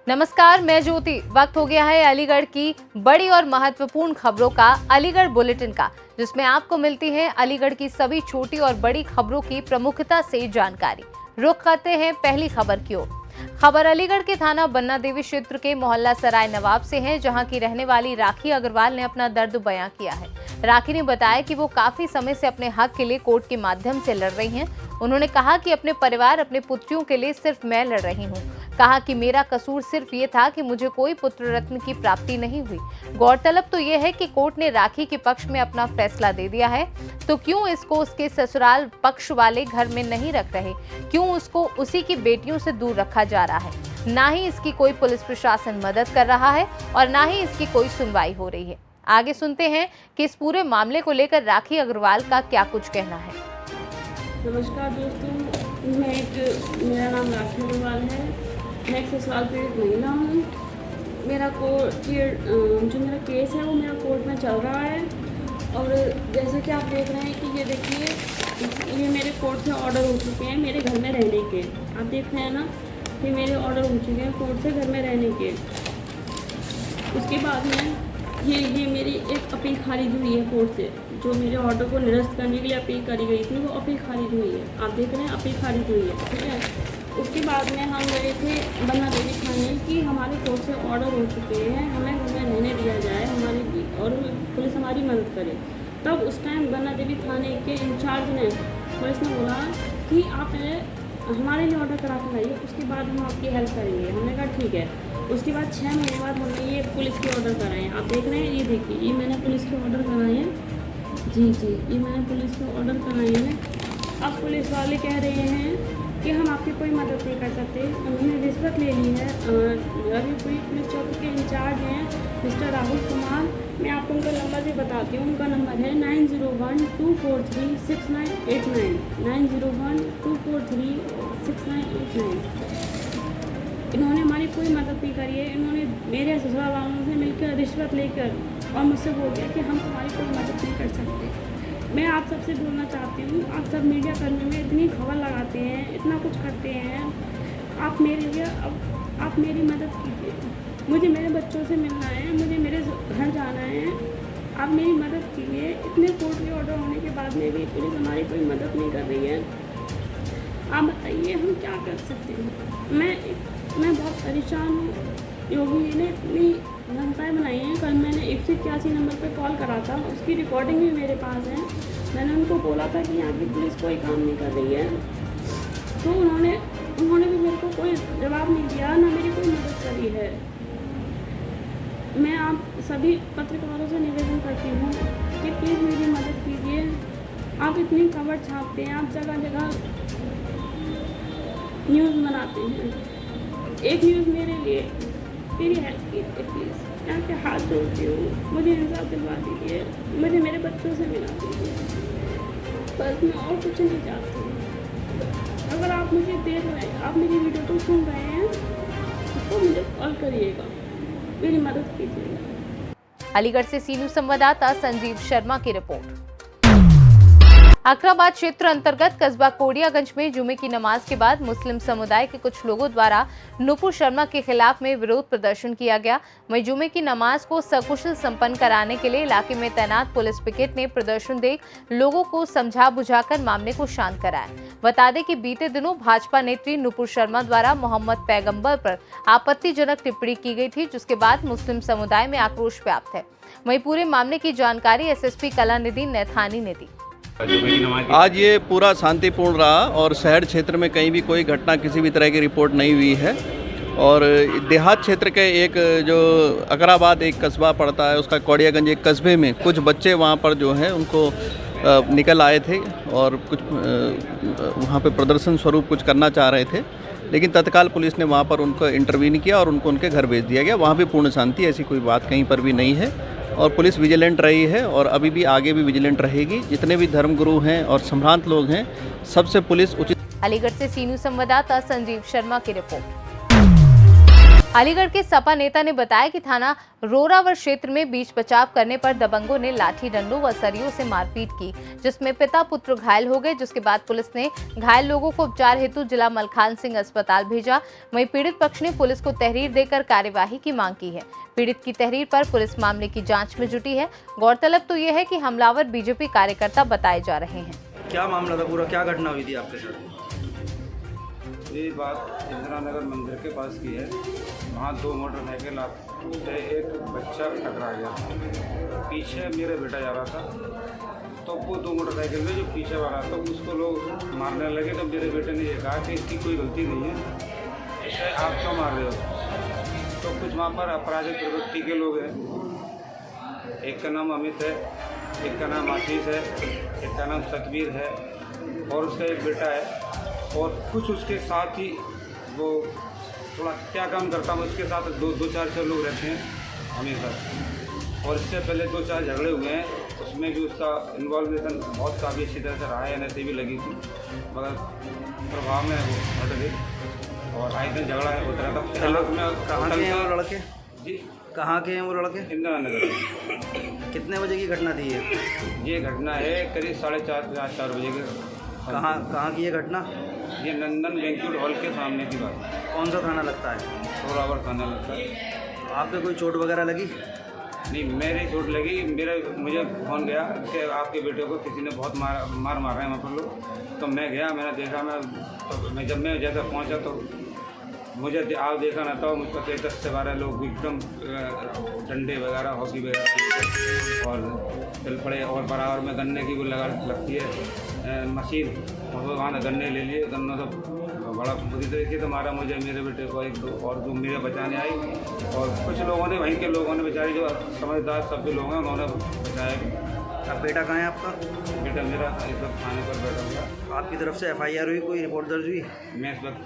नमस्कार, मैं ज्योति। वक्त हो गया है अलीगढ़ की बड़ी और महत्वपूर्ण खबरों का, अलीगढ़ बुलेटिन का, जिसमें आपको मिलती है अलीगढ़ की सभी छोटी और बड़ी खबरों की प्रमुखता से जानकारी। रुख करते हैं पहली खबर की ओर। खबर अलीगढ़ के थाना बन्ना देवी क्षेत्र के मोहल्ला सराय नवाब से है, जहां की रहने वाली राखी अग्रवाल ने अपना दर्द बयां किया है। राखी ने बताया कि वो काफी समय से अपने हक के लिए कोर्ट के माध्यम से लड़ रही हैं। उन्होंने कहा कि अपने परिवार, अपने पुत्रियों के लिए सिर्फ मैं लड़ रही हूँ। कहा कि मेरा कसूर सिर्फ ये था कि मुझे कोई पुत्र रत्न की प्राप्ति नहीं हुई। गौरतलब तो ये है कि कोर्ट ने राखी के पक्ष में अपना फैसला दे दिया है, तो क्यों इसको उसके ससुराल पक्ष वाले घर में नहीं रख रहे? क्यों उसको उसी की बेटियों से दूर रखा जा रहा है? ना ही इसकी कोई पुलिस प्रशासन मदद कर रहा है और ना ही इसकी कोई सुनवाई हो रही है। आगे सुनते हैं कि इस पूरे मामले को लेकर राखी अग्रवाल का क्या कुछ कहना है। नमस्कार दोस्तों, मेरा नाम राखी अग्रवाल है। मैं एक ससुराल पीड़ित महिला हूँ। जो मेरा केस है वो मेरा कोर्ट में चल रहा है। और जैसा कि आप देख रहे हैं कि ये देखिए, ये मेरे कोर्ट से ऑर्डर हो चुके हैं मेरे घर में रहने के। आप देख रहे हैं ना कि मेरे ऑर्डर हो चुके हैं कोर्ट से घर में रहने के। उसके बाद में ये मेरी एक अपील खारिज हुई है कोर्ट से। जो मेरे ऑर्डर को निरस्त करने के लिए अपील करी गई थी, वो अपील खारिज हुई है। आप देख रहे हैं, अपील खारिज हुई है, ठीक है। उसके बाद में हम गए थे बन्ना देवी थाने कि हमारे कोर्ट से ऑर्डर हो चुके हैं, हमें घर में रहने दिया जाए हमारी, और पुलिस हमारी मदद करे। तब उस टाइम बन्ना देवी थाने के इंचार्ज ने, पुलिस ने बोला कि आप हमारे लिए ऑर्डर करा के लाइए, उसके बाद हम आपकी हेल्प करेंगे। हमने कहा ठीक है। उसके बाद 6 महीने बाद हमने ये पुलिस के ऑर्डर कराए हैं। आप देख रहे हैं, ये देखिए, ये मैंने पुलिस के ऑर्डर कराए हैं। जी, ये मैंने पुलिस के ऑर्डर कराए हैं। अब पुलिस वाले कह रहे हैं कि हम आपकी कोई मदद नहीं कर सकते, उन्होंने रिश्वत ले ली है। अभी कोई पुलिस चौकी के इंचार्ज हैं मिस्टर राहुल कुमार, मैं आपको उनका नंबर भी बताती हूँ। उनका नंबर है 9012436989, 9012436989। इन्होंने हमारी कोई मदद नहीं करी है। इन्होंने मेरे ससुराल वालों से मिलकर रिश्वत लेकर और मुझसे बोल दिया कि हम तुम्हारी कोई मदद नहीं कर सकते। मैं आप सबसे बोलना चाहती हूँ, आप सब मीडिया कर्मी में इतनी खबर लगाते हैं, इतना कुछ करते हैं, आप मेरे लिए आप मेरी मदद कीजिए। मुझे मेरे बच्चों से मिलना है, मुझे मेरे घर जाना है, आप मेरी मदद कीजिए। इतने कोर्ट के ऑर्डर होने के बाद में भी पुलिस हमारी कोई मदद नहीं कर रही है। आप बताइए हम क्या कर सकते हैं। मैं बहुत परेशान हूँ। योगी जी ने इतनी घंटाएँ बनाई हैं। कल मैंने 181 नंबर पे कॉल करा था, उसकी रिकॉर्डिंग भी मेरे पास है। मैंने उनको बोला था कि यहाँ की पुलिस कोई काम नहीं कर रही है, तो उन्होंने भी मेरे को कोई जवाब नहीं दिया, ना मेरी कोई मदद करी है। मैं आप सभी पत्रकारों से निवेदन करती हूँ कि प्लीज़ मेरी मदद कीजिए। आप इतनी खबर छापते हैं, आप जगह जगह न्यूज़ बनाते हैं। एक न्यूज़ मेरे लिए, मेरी हेल्प कीजिए प्लीज़। यहाँ के हाथ जोड़ती हूँ, मुझे इंसाफ दिलवा दीजिए, मुझे मेरे बच्चों से मिला दीजिए। बस मैं और कुछ नहीं चाहती हूँ। अगर आप मुझे देख रहे हैं, आप मेरी वीडियो को सुन रहे हैं, तो मुझे कॉल करिएगा, मेरी मदद कीजिएगा। अलीगढ़ से सीनू संवाददाता संजीव शर्मा की रिपोर्ट। अकराबाद क्षेत्र अंतर्गत कस्बा कोडियागंज में जुमे की नमाज के बाद मुस्लिम समुदाय के कुछ लोगों द्वारा नुपुर शर्मा के खिलाफ में विरोध प्रदर्शन किया गया। वहीं जुमे की नमाज को सकुशल संपन्न कराने के लिए इलाके में तैनात पुलिस पिकेट ने प्रदर्शन देख लोगों को समझा बुझाकर मामले को शांत कराया। बता दें कि बीते दिनों भाजपा नेत्री नुपुर शर्मा द्वारा मोहम्मद पैगंबर पर आपत्तिजनक टिप्पणी की गई थी, जिसके बाद मुस्लिम समुदाय में आक्रोश व्याप्त है। वहीं पूरे मामले की जानकारी एसएसपी कलानिधि नैथानी ने दी। आज ये पूरा शांतिपूर्ण रहा और शहर क्षेत्र में कहीं भी कोई घटना किसी भी तरह की रिपोर्ट नहीं हुई है। और देहात क्षेत्र के एक जो अकराबाद एक कस्बा पड़ता है, उसका कोडियागंज एक कस्बे में कुछ बच्चे वहाँ पर जो है उनको निकल आए थे और कुछ वहाँ पे प्रदर्शन स्वरूप कुछ करना चाह रहे थे, लेकिन तत्काल पुलिस ने वहाँ पर उनको इंटरवीन किया और उनको उनके घर भेज दिया गया। वहाँ भी पूर्ण शांति, ऐसी कोई बात कहीं पर भी नहीं है और पुलिस विजिलेंट रही है और अभी भी आगे भी विजिलेंट रहेगी। जितने भी धर्मगुरु हैं और संभ्रांत लोग हैं, सबसे पुलिस उचित। अलीगढ़ से सीनू संवाददाता संजीव शर्मा की रिपोर्ट। अलीगढ़ के सपा नेता ने बताया कि थाना रोरावर क्षेत्र में बीच बचाव करने पर दबंगों ने लाठी डंडों व सरियों से मारपीट की, जिसमें पिता पुत्र घायल हो गए, जिसके बाद पुलिस ने घायल लोगों को उपचार हेतु जिला मलखान सिंह अस्पताल भेजा। वहीं पीड़ित पक्ष ने पुलिस को तहरीर देकर कार्यवाही की मांग की है। पीड़ित की तहरीर पर पुलिस मामले की जाँच में जुटी है। गौरतलब तो ये है कि हमलावर बीजेपी कार्यकर्ता बताए जा रहे हैं। क्या मामला था पूरा, क्या घटना हुई थी आपके साथ? ये बात इंदिरा नगर मंदिर के पास की है। वहाँ 2 मोटरसाइकिल से एक बच्चा टकरा गया। पीछे मेरा बेटा जा रहा था, तो वो 2 मोटरसाइकिल में जो पीछे वाला था उसको लोग मारने लगे। तो मेरे बेटे ने ये कहा कि इसकी कोई गलती नहीं है, इसे आप क्यों मार रहे हो? तो कुछ वहाँ पर आपराधिक प्रवृत्ति के लोग हैं। एक का नाम अमित है, एक का नाम आशीष है, एक का नाम सतबीर है और उसका एक बेटा है। और कुछ उसके साथ ही वो थोड़ा क्या काम करता हूँ, उसके साथ दो चार लोग रहते हैं हमेशा। और इससे पहले 2-4 झगड़े हुए हैं, उसमें भी उसका इन्वॉल्वेशन बहुत काफ़ी अच्छी तरह से रहा है। एनएसए भी लगी थी, मगर प्रभाव में वो हट गई और आए दिन झगड़ा है होता रहता। कहाँ के हैं वो लड़के? जी, कहाँ के हैं वो लड़के? इंदिरा नगर। कितने बजे की घटना थी ये घटना है करीब 4:30 बजे के। कहाँ की ये घटना? ये नंदन बैंक्वेट हॉल के सामने की बात है। कौन सा थाना लगता है? रोरावर थाना लगता है। आपके कोई चोट वगैरह लगी? नहीं, मेरी चोट लगी। मुझे फोन गया कि आपके बेटे को किसी ने बहुत मारा है वहाँ पर लोग। तो मैं गया, मैंने देखा। जब मैं जैसा पहुँचा तो मुझे आप देखा ना, तो मुझ पर 10 से 12 लोग एकदम डंडे वगैरह, हॉकी वगैरह और चल पड़े। और बराबर में गन्ने की वो लगती है मशीन, और वो वहाँ गन्ने ले लिए। गन्नों से बड़ा बुरी तरीके से मारा मुझे, मेरे बेटे को, एक दो और जो मेरे बचाने आई। और कुछ लोगों ने, वहीं के लोगों ने, बेचारे जो समझदार सभी लोग हैं, उन्होंने बचाया। अब बेटा कहाँ है आपका? बेटा मेरा इस वक्त थाने पर बैठा हुआ। आपकी तरफ से FIR हुई, कोई रिपोर्ट दर्ज हुई? मैं इस वक्त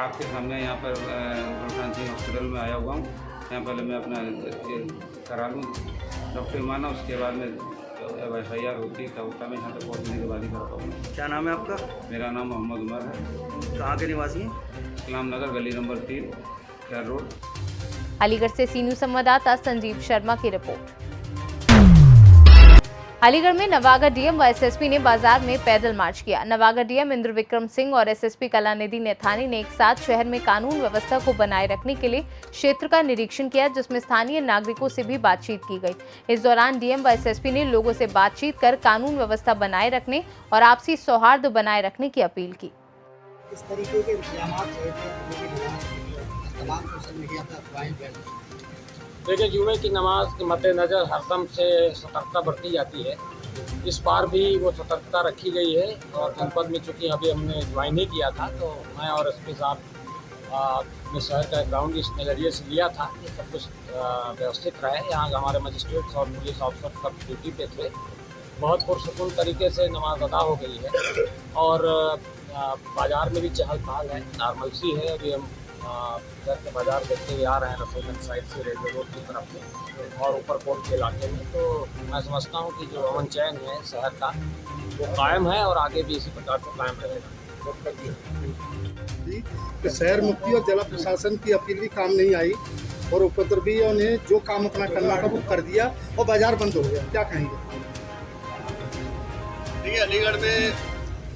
आपके सामने यहाँ पर मलखान सिंह हॉस्पिटल में आया हुआ हूँ। यहाँ पहले मैं अपना करा लूँ डॉक्टर माना, उसके बाद में FIR होती है तब मैं यहाँ तक पहुँचने के बाद ही करता हूँ। क्या नाम है आपका? मेरा नाम मोहम्मद उमर है। कहाँ के निवासी हैं? इस्लाम नगर गली नंबर 3 खैर रोड। अलीगढ़ से सी न्यूज़ संवाददाता संजीव शर्मा की रिपोर्ट। अलीगढ़ में नवागढ़ डीएम व एसएसपी ने बाजार में पैदल मार्च किया। नवागढ़ डीएम इंद्र विक्रम सिंह और एसएसपी कलानिधि नैथानी ने एक साथ शहर में कानून व्यवस्था को बनाए रखने के लिए क्षेत्र का निरीक्षण किया, जिसमें स्थानीय नागरिकों से भी बातचीत की गई। इस दौरान डीएम व एसएसपी ने लोगों से बातचीत कर कानून व्यवस्था बनाए रखने और आपसी सौहार्द बनाए रखने की अपील की। इस तरीके के तमाम सोशल मीडिया पर अफवाहें फैल रही हैं। देखिए, जुमे की नमाज के मद्देनज़र हरदम से सतर्कता बरती जाती है। इस बार भी वो सतर्कता रखी गई है। और जनपद में चूँकि अभी हमने ज्वाइन ही किया था, तो मैं और एसपी साहब अपने शहर का ग्राउंड इस नज़रिए से लिया था कि सब कुछ व्यवस्थित रहे। यहाँ हमारे मजिस्ट्रेट्स और पुलिस ऑफिसर सब ड्यूटी पे थे। बहुत पुरसकून तरीके से नमाज अदा हो गई है और बाज़ार में भी चहल पहल है, नॉर्मल सी है। अभी हम घर के बाजार देखते हुए आ रहे हैं रसोईगंज साइड से रेलवे रोड की तरफ से और ऊपर कोट के इलाके में। तो मैं समझता हूँ कि जो अमन चैन है शहर का वो कायम है और आगे भी इसी प्रकार से कायम रहेगा। कि शहर मुक्ति और जिला प्रशासन की अपील भी काम नहीं आई और उपद्रवियों ने जो काम अपना करना था वो कर दिया और बाजार बंद हो गया। क्या कहेंगे? देखिए, अलीगढ़ में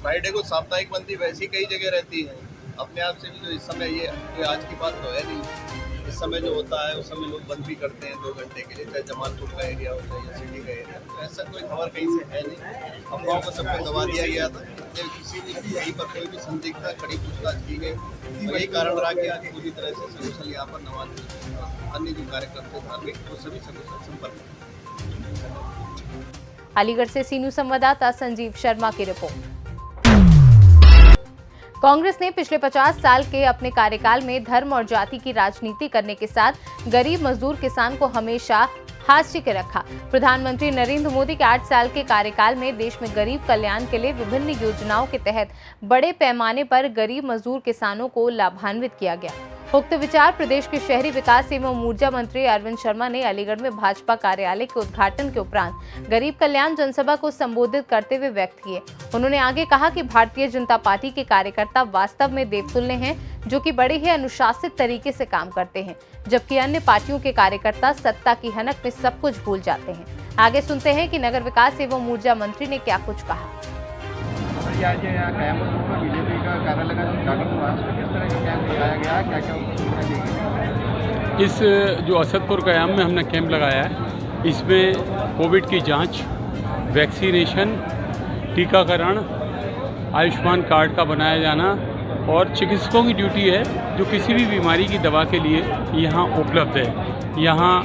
फ्राइडे को साप्ताहिक बंदी वैसी कई जगह रहती है। अपने आप से भी जो इस समय ये आज की बात तो है नहीं। इस समय जो होता है उस समय लोग बंद भी करते हैं 2 घंटे के लिए, चाहे जमालपुर का एरिया हो चाहे सिटी का एरिया। तो ऐसा कोई खबर कहीं से है नहीं। अफवाहों को सबको दबा दिया गया था। किसी भी यहीं पर कोई भी संदिग्धता कड़ी पूछताछ की गई, तो यही कारण रहा कि आज पूरी तरह से सकुशल यहाँ पर नमाज अन्य जो कार्यकर्ता धार्मिक वो सभी सकुशल संपर्क। अलीगढ़ से सी न्यूज़ संवाददाता संजीव शर्मा की रिपोर्ट। कांग्रेस ने पिछले 50 साल के अपने कार्यकाल में धर्म और जाति की राजनीति करने के साथ गरीब मजदूर किसान को हमेशा हाशिए के रखा। प्रधानमंत्री नरेंद्र मोदी के 8 साल के कार्यकाल में देश में गरीब कल्याण के लिए विभिन्न योजनाओं के तहत बड़े पैमाने पर गरीब मजदूर किसानों को लाभान्वित किया गया। उक्त विचार प्रदेश के शहरी विकास एवं ऊर्जा मंत्री अरविंद शर्मा ने अलीगढ़ में भाजपा कार्यालय के उद्घाटन के उपरांत गरीब कल्याण जनसभा को संबोधित करते हुए व्यक्त किए। उन्होंने आगे कहा कि भारतीय जनता पार्टी के कार्यकर्ता वास्तव में देवतुल्य हैं, जो कि बड़े ही अनुशासित तरीके से काम करते हैं, जबकि अन्य पार्टियों के कार्यकर्ता सत्ता की हनक में सब कुछ भूल जाते हैं। आगे सुनते हैं कि नगर विकास एवं ऊर्जा मंत्री ने क्या कुछ कहा। आज बीजेपी का कार्यालय का उद्घाटन हुआ, किस तरह का कैंप लगाया गया, क्या क्या इस जो असदपुर कयाम में हमने कैंप लगाया है, इसमें कोविड की जांच, वैक्सीनेशन, टीकाकरण, आयुष्मान कार्ड का बनाया जाना और चिकित्सकों की ड्यूटी है जो किसी भी बीमारी की दवा के लिए यहाँ उपलब्ध है। यहाँ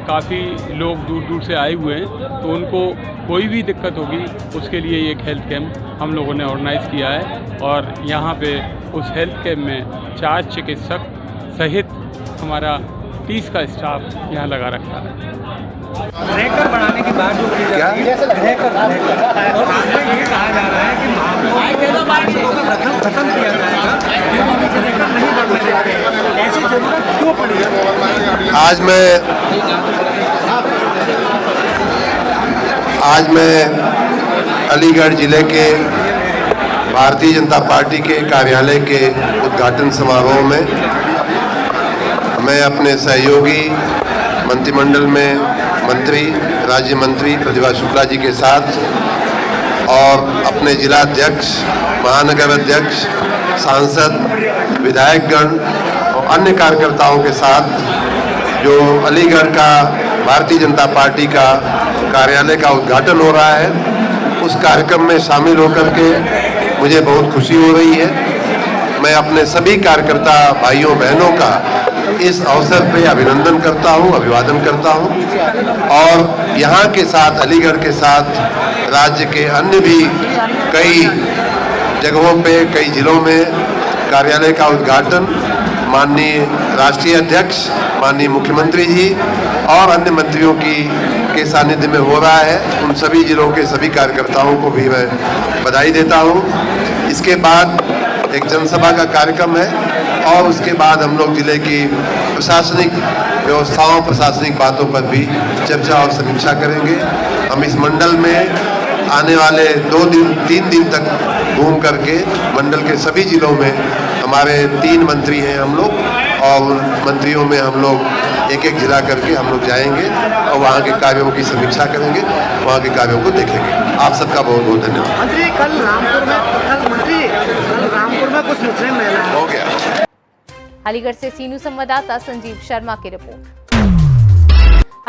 काफ़ी लोग दूर दूर से आए हुए हैं, तो उनको कोई भी दिक्कत होगी उसके लिए एक हेल्थ कैंप हम लोगों ने ऑर्गेनाइज़ किया है और यहाँ पे उस हेल्थ कैंप में 4 चिकित्सक सहित हमारा 30 का स्टाफ यहाँ लगा रखा है। रेकर बढ़ाने की बात जो की जा रही है, रेकर और उसमें ये कहा जा रहा है कि महामारी को खत्म किया जाएगा, रेकर नहीं बढ़ने देंगे। ऐसी जरूरत क्यों पड़ी है? आज मैं अलीगढ़ ज़िले के भारतीय जनता पार्टी के कार्यालय के उद्घाटन समारोह में मैं अपने सहयोगी मंत्रिमंडल में मंत्री, राज्य मंत्री प्रतिभा शुक्ला जी के साथ और अपने जिला अध्यक्ष, महानगर अध्यक्ष, सांसद, विधायकगण और अन्य कार्यकर्ताओं के साथ जो अलीगढ़ का भारतीय जनता पार्टी का कार्यालय का उद्घाटन हो रहा है, उस कार्यक्रम में शामिल होकर के मुझे बहुत खुशी हो रही है। मैं अपने सभी कार्यकर्ता भाइयों बहनों का इस अवसर पे अभिनंदन करता हूं, अभिवादन करता हूं और यहाँ के साथ, अलीगढ़ के साथ राज्य के अन्य भी कई जगहों पे, कई जिलों में कार्यालय का उद्घाटन माननीय राष्ट्रीय अध्यक्ष, माननीय मुख्यमंत्री जी और अन्य मंत्रियों के सानिध्य में हो रहा है। उन सभी जिलों के सभी कार्यकर्ताओं को भी मैं बधाई देता हूं। इसके बाद एक जनसभा का कार्यक्रम है और उसके बाद हम लोग जिले की प्रशासनिक व्यवस्थाओं, प्रशासनिक बातों पर भी चर्चा और समीक्षा करेंगे। हम इस मंडल में आने वाले 3 दिन तक घूम करके मंडल के सभी जिलों में हमारे 3 मंत्री हैं हम लोग और उन मंत्रियों में हम लोग एक जिला करके हम लोग जाएंगे और वहाँ के कार्यों की समीक्षा करेंगे, वहाँ के कार्यों को देखेंगे। आप सबका बहुत बहुत धन्यवाद। मंत्री कल रामपुर में कुछ मुस्लिम महिला हो गया। अलीगढ़ से सीनू संवाददाता संजीव शर्मा की रिपोर्ट।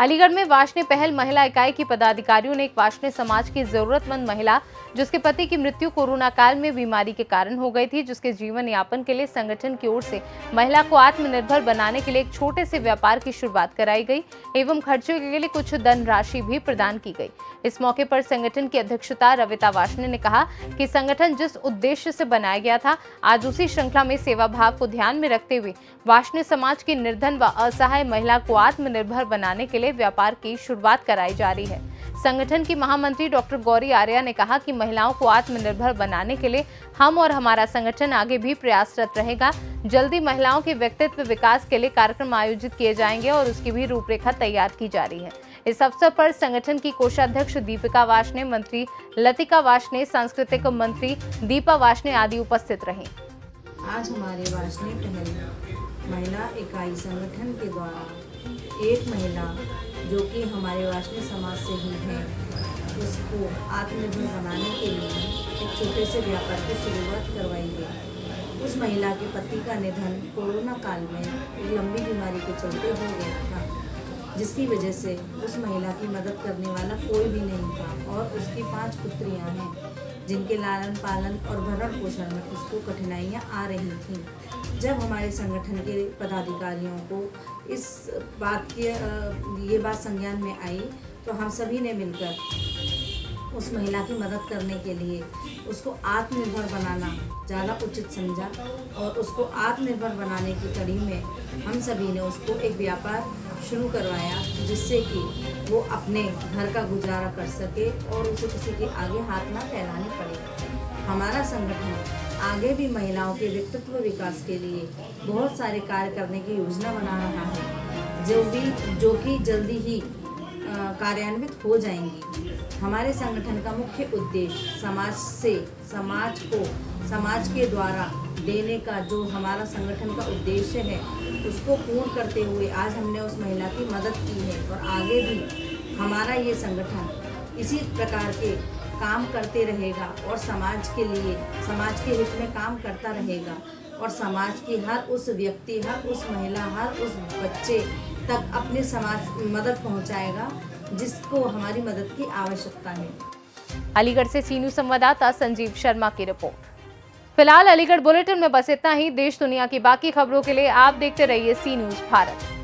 अलीगढ़ में वार्ष्णेय पहल महिला इकाई की पदाधिकारियों ने एक वार्ष्णेय समाज की जरूरतमंद महिला जिसके पति की मृत्यु कोरोना काल में बीमारी के कारण हो गई थी, जिसके जीवन यापन के लिए संगठन की ओर से महिला को आत्मनिर्भर बनाने के लिए एक छोटे से व्यापार की शुरुआत कराई गई एवं खर्चों के लिए कुछ धनराशि भी प्रदान की गई। इस मौके पर संगठन की अध्यक्षता रविता वार्ष्णेय ने कहा कि संगठन जिस उद्देश्य से बनाया गया था, आज उसी श्रृंखला में सेवा भाव को ध्यान में रखते हुए वार्ष्णेय समाज की निर्धन व असहाय महिला को आत्मनिर्भर बनाने के लिए व्यापार की शुरुआत कराई जा रही है। संगठन की महामंत्री डॉक्टर गौरी आर्या ने कहा कि महिलाओं को आत्मनिर्भर बनाने के लिए हम और हमारा संगठन आगे भी प्रयासरत रहेगा। जल्दी महिलाओं के व्यक्तित्व विकास के लिए कार्यक्रम आयोजित किए जाएंगे और उसकी भी रूपरेखा तैयार की जा रही है। इस अवसर पर संगठन की कोषाध्यक्ष दीपिका वार्ष्णेय, मंत्री लतिका वार्ष्णेय, सांस्कृतिक मंत्री दीपा वार्ष्णेय आदि उपस्थित रहे। आज हमारे वार्ष्णेय पहल महिला इकाई संगठन के द्वारा एक महिला जो कि हमारे वार्ष्णेय समाज से ही है, उसको आत्मनिर्भर बनाने के लिए एक छोटे से व्यापार की शुरुआत करवाई गई। उस महिला के पति का निधन कोरोना काल में एक लंबी बीमारी के चलते हो गया था, जिसकी वजह से उस महिला की मदद करने वाला कोई भी नहीं था और उसकी 5 पुत्रियां हैं जिनके लालन पालन और भरण पोषण में उसको कठिनाइयां आ रही थीं। जब हमारे संगठन के पदाधिकारियों को इस बात की ये बात संज्ञान में आई तो हम सभी ने मिलकर उस महिला की मदद करने के लिए उसको आत्मनिर्भर बनाना ज़्यादा उचित समझा और उसको आत्मनिर्भर बनाने की कड़ी में हम सभी ने उसको एक व्यापार शुरू करवाया, जिससे कि वो अपने घर का गुजारा कर सके और उसे किसी के आगे हाथ ना फैलाने पड़े। हमारा संगठन आगे भी महिलाओं के व्यक्तित्व विकास के लिए बहुत सारे कार्य करने की योजना बना रहा है, जो कि जल्दी ही कार्यान्वित हो जाएंगी। हमारे संगठन का मुख्य उद्देश्य समाज के द्वारा देने का जो हमारा संगठन का उद्देश्य है उसको पूर्ण करते हुए आज हमने उस महिला की मदद की है और आगे भी हमारा ये संगठन इसी प्रकार के काम करते रहेगा और समाज के लिए, समाज के हित में काम करता रहेगा और समाज की हर उस व्यक्ति, हर उस महिला, हर उस बच्चे तक अपनी मदद पहुंचाएगा जिसको हमारी मदद की आवश्यकता है। अलीगढ़ से सी न्यूज़ संवाददाता संजीव शर्मा की रिपोर्ट। फिलहाल अलीगढ़ बुलेटिन में बस इतना ही। देश दुनिया की बाकी खबरों के लिए आप देखते रहिए सी न्यूज़ भारत।